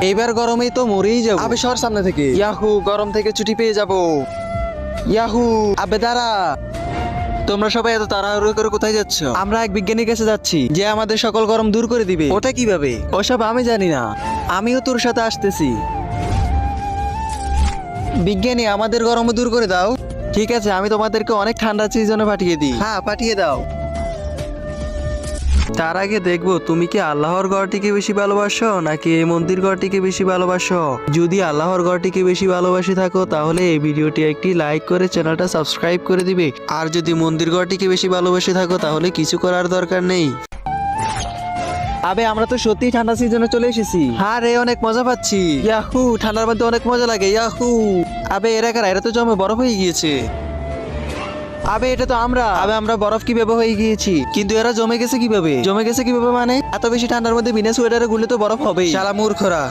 এইবার গরমেই তো মরেই যাবো। আবে সর সামনে থেকে। ইয়াহু, গরম থেকে ছুটি পেয়ে যাব। ইয়াহু, আবে দাঁড়া। তোমরা সবাই এত তাড়াহুড়ো করে কোথায় যাচ্ছ? আমরা এক বিজ্ঞানীর কাছে যাচ্ছি যে আমাদের সকল গরম দূর করে দিবে। ওটা কিভাবে? ওসব আমি জানি না, আমিও তোর সাথে আসতেছি। বিজ্ঞানী, আমাদের গরম দূর করে দাও। ঠিক আছে, আমি তোমাদেরকে অনেক ঠান্ডা সিজনে পাঠিয়ে দিই। হ্যাঁ, পাঠিয়ে দাও। তার আগে দেখবো তুমি কি আল্লাহর ঘরটিকে বেশি ভালোবাসো নাকি এই মন্দির ঘরটিকে বেশি ভালোবাসো। যদি আল্লাহর ঘরটিকে বেশি ভালোবাসি থাকো তাহলে এই ভিডিওটি একটি লাইক করে চ্যানেলটা সাবস্ক্রাইব করে দিবে। আর যদি মন্দির ঘরটিকে বেশি ভালোবাসি থাকো তাহলে কিছু করার দরকার নেই। আবে আমরা তো সত্যি ঠান্ডা সিজনে চলে এসেছি। হ্যাঁ রে, অনেক মজা পাচ্ছি। ইয়াহু, ঠান্ডার মধ্যে অনেক মজা লাগে। ইয়াহু, আবে এরা কারা? এরা তো জমে বরফ হয়ে গিয়েছে। আবে এটা তো আমরা। আবে আমরা বরফ কিভাবে হয়ে গিয়েছি, কিন্তু এরা জমে গেছে কিভাবে? জমে গেছে কিভাবে মানে? এত বেশি ঠান্ডার মধ্যে বিনা সোয়েটারে ঘুরলে তো বরফ হবেই। শালা মূর্খরা।